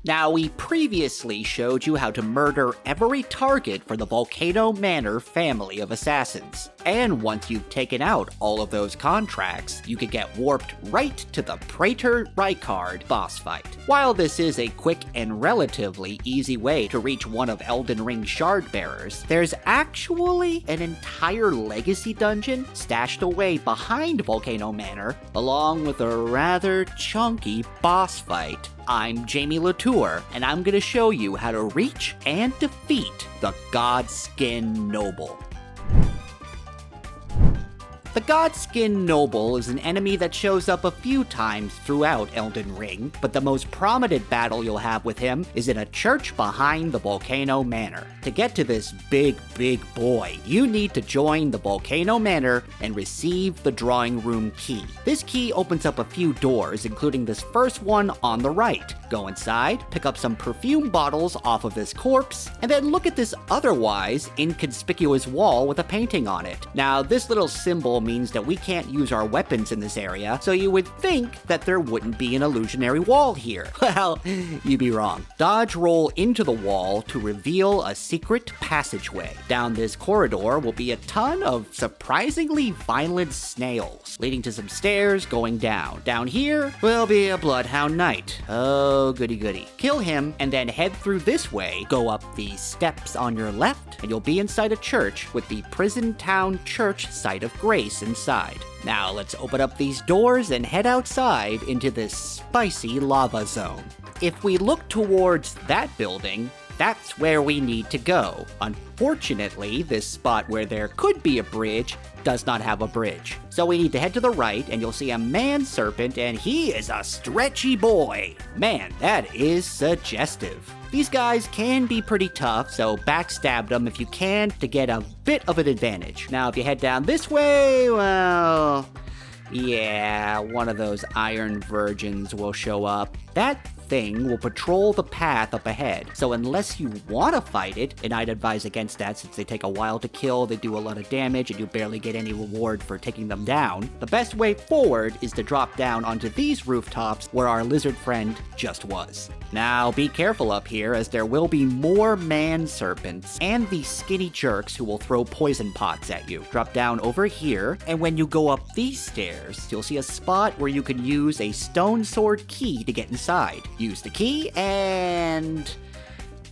Now, we previously showed you how to murder every target for the Volcano Manor family of assassins. And once you've taken out all of those contracts, you could get warped right to the Praetor Rykard boss fight. While this is a quick and relatively easy way to reach one of Elden Ring's shard bearers, there's actually an entire legacy dungeon stashed away behind Volcano Manor, along with a rather chunky boss fight. I'm Jamie Latour, and I'm going to show you how to reach and defeat the Godskin Noble. The Godskin Noble is an enemy that shows up a few times throughout Elden Ring, but the most prominent battle you'll have with him is in a church behind the Volcano Manor. To get to this big boy, you need to join the Volcano Manor and receive the drawing room key. This key opens up a few doors, including this first one on the right. Go inside, pick up some perfume bottles off of this corpse, and then look at this otherwise inconspicuous wall with a painting on it. Now, this little symbol means that we can't use our weapons in this area, so you would think that there wouldn't be an illusionary wall here. Well, you'd be wrong. Dodge roll into the wall to reveal a secret passageway. Down this corridor will be a ton of surprisingly violent snails, leading to some stairs going down. Down here will be a bloodhound knight. Oh, goody. Kill him, and then head through this way, go up the steps on your left, and you'll be inside a church with the Prison Town Church Site of Grace inside. Now let's open up these doors and head outside into this spicy lava zone. If we look towards that building, that's where we need to go. Unfortunately, this spot where there could be a bridge does not have a bridge. So we need to head to the right, and you'll see a man serpent, and he is a stretchy boy. Man, that is suggestive. These guys can be pretty tough, so backstab them if you can to get a bit of an advantage. Now, if you head down this way, well, yeah, one of those iron virgins will show up. That thing will patrol the path up ahead, so unless you want to fight it, and I'd advise against that since they take a while to kill, they do a lot of damage, and you barely get any reward for taking them down, the best way forward is to drop down onto these rooftops where our lizard friend just was. Now, be careful up here, as there will be more man serpents and these skinny jerks who will throw poison pots at you. Drop down over here, and when you go up these stairs, you'll see a spot where you can use a stone sword key to get inside. Use the key, and...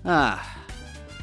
well,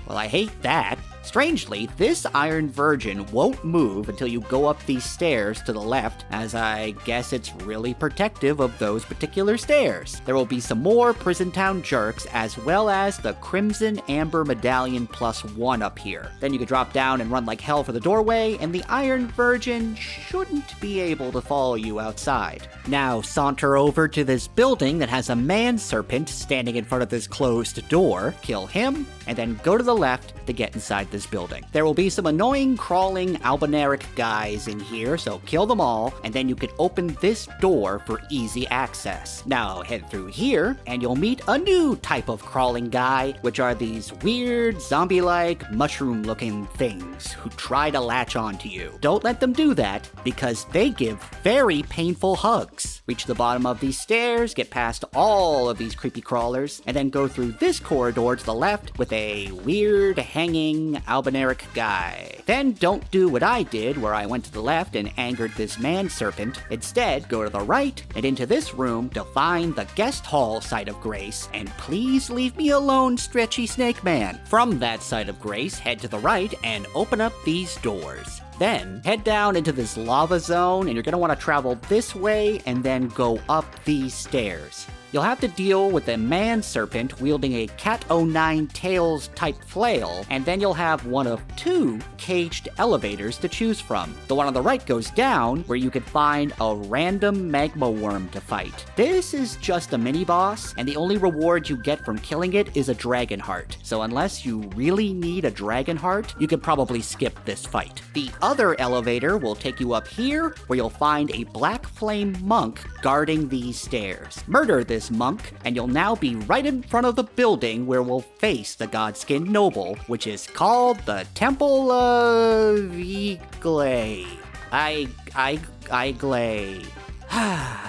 I hate that. Strangely, this Iron Virgin won't move until you go up these stairs to the left, as I guess it's really protective of those particular stairs. There will be some more Prison Town jerks, as well as the Crimson Amber Medallion +1 up here. Then you can drop down and run like hell for the doorway, and the Iron Virgin shouldn't be able to follow you outside. Now saunter over to this building that has a man serpent standing in front of this closed door, kill him, and then go to the left to get inside this building. There will be some annoying crawling albinaric guys in here, so kill them all, and then you can open this door for easy access. Now head through here, and you'll meet a new type of crawling guy, which are these weird zombie-like mushroom-looking things who try to latch onto you. Don't let them do that, because they give very painful hugs. Reach the bottom of these stairs, get past all of these creepy crawlers, and then go through this corridor to the left with a weird hanging albinaric guy. Then don't do what I did, where I went to the left and angered this man serpent. Instead, go to the right and into this room to find the guest hall site of grace, and please leave me alone, stretchy snake man. From that site of grace, head to the right and open up these doors. Then, head down into this lava zone, and you're going to want to travel this way and then go up these stairs. You'll have to deal with a man serpent wielding a Cat O' Nine Tails type flail, and then you'll have one of two caged elevators to choose from. The one on the right goes down, where you can find a random magma worm to fight. This is just a mini-boss, and the only reward you get from killing it is a dragon heart. So unless you really need a dragon heart, you can probably skip this fight. The other elevator will take you up here, where you'll find a black flame monk guarding these stairs. Murder this monk, and you'll now be right in front of the building where we'll face the Godskin Noble, which is called the Temple of Iglay. Iglay.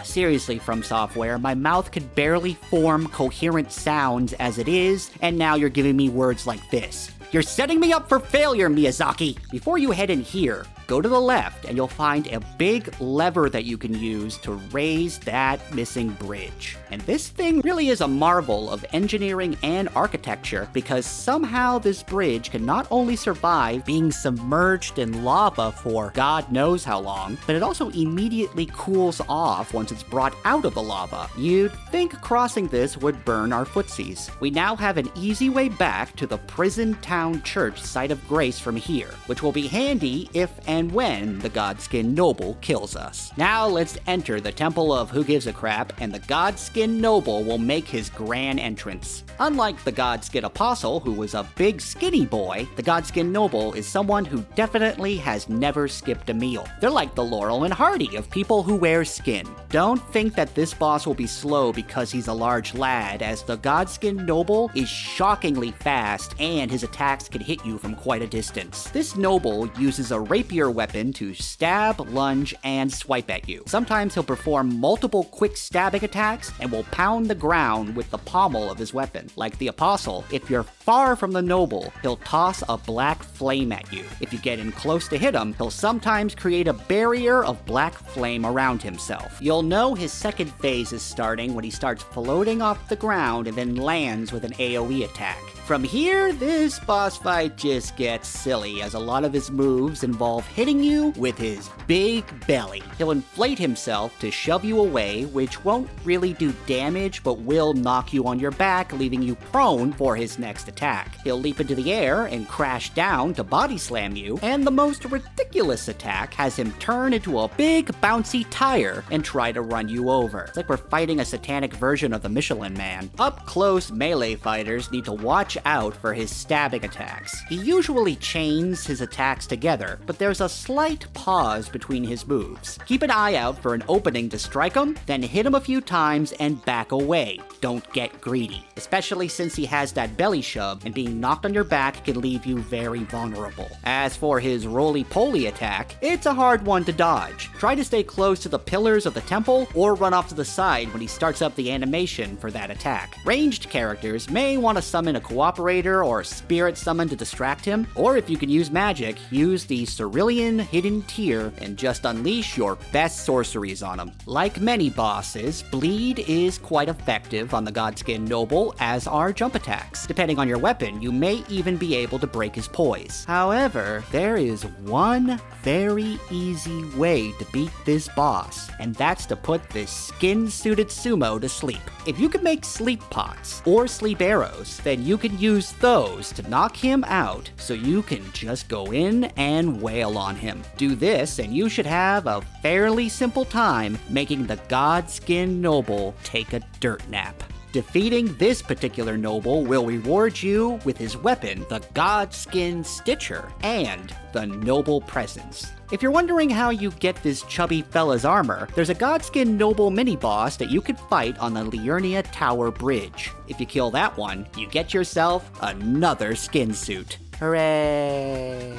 Seriously, From Software, my mouth could barely form coherent sounds as it is, and now you're giving me words like this. You're setting me up for failure, Miyazaki! Before you head in here, go to the left and you'll find a big lever that you can use to raise that missing bridge. And this thing really is a marvel of engineering and architecture, because somehow this bridge can not only survive being submerged in lava for God knows how long, but it also immediately cools off once it's brought out of the lava. You'd think crossing this would burn our footsies. We now have an easy way back to the Prison Town Church site of grace from here, which will be handy if and when the Godskin Noble kills us. Now let's enter the Temple of Who Gives a Crap, and the Godskin Noble will make his grand entrance. Unlike the Godskin Apostle, who was a big skinny boy, the Godskin Noble is someone who definitely has never skipped a meal. They're like the Laurel and Hardy of people who wear skin. Don't think that this boss will be slow because he's a large lad, as the Godskin Noble is shockingly fast and his attacks can hit you from quite a distance. This noble uses a rapier weapon to stab, lunge, and swipe at you. Sometimes he'll perform multiple quick stabbing attacks and will pound the ground with the pommel of his weapon. Like the Apostle, if you're far from the noble, he'll toss a black flame at you. If you get in close to hit him, he'll sometimes create a barrier of black flame around himself. You'll know his second phase is starting when he starts floating off the ground and then lands with an AoE attack. From here, this boss fight just gets silly, as a lot of his moves involve hitting you with his big belly. He'll inflate himself to shove you away, which won't really do damage, but will knock you on your back, leaving you prone for his next attack. He'll leap into the air and crash down to body slam you, and the most ridiculous attack has him turn into a big bouncy tire and try to run you over. It's like we're fighting a satanic version of the Michelin Man. Up close melee fighters need to watch out for his stabbing attacks. He usually chains his attacks together, but there's a slight pause between his moves. Keep an eye out for an opening to strike him, then hit him a few times and back away. Don't get greedy, especially since he has that belly shove, and being knocked on your back can leave you very vulnerable. As for his roly-poly attack, it's a hard one to dodge. Try to stay close to the pillars of the temple or run off to the side when he starts up the animation for that attack. Ranged characters may want to summon a cooperator or spirit summon to distract him, or if you can use magic, use the Cerulean Hidden Tear and just unleash your best sorceries on him. Like many bosses, bleed is quite effective on the Godskin Noble, as are jump attacks. Depending on your weapon, you may even be able to break his poise. However, there is one very easy way to beat this boss, and that's to put this skin-suited sumo to sleep. If you can make sleep pots or sleep arrows, then you can use those to knock him out, so you can just go in and wail on him. Do this and you should have a fairly simple time making the Godskin Noble take a dirt nap. Defeating this particular noble will reward you with his weapon, the Godskin Stitcher, and the Noble Presence. If you're wondering how you get this chubby fella's armor, there's a Godskin Noble mini-boss that you could fight on the Liurnia Tower Bridge. If you kill that one, you get yourself another skin suit. Hooray!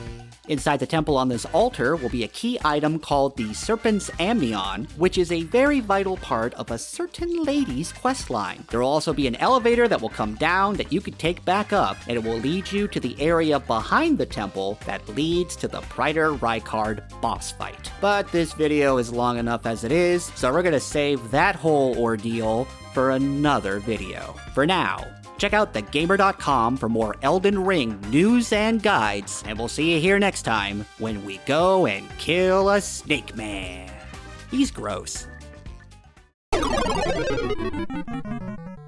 Inside the temple on this altar will be a key item called the Serpent's Amnion, which is a very vital part of a certain lady's questline. There will also be an elevator that will come down that you can take back up, and it will lead you to the area behind the temple that leads to the Praetor Rykard boss fight. But this video is long enough as it is, so we're gonna save that whole ordeal for another video. For now, check out thegamer.com for more Elden Ring news and guides, and we'll see you here next time when we go and kill a snake man. He's gross.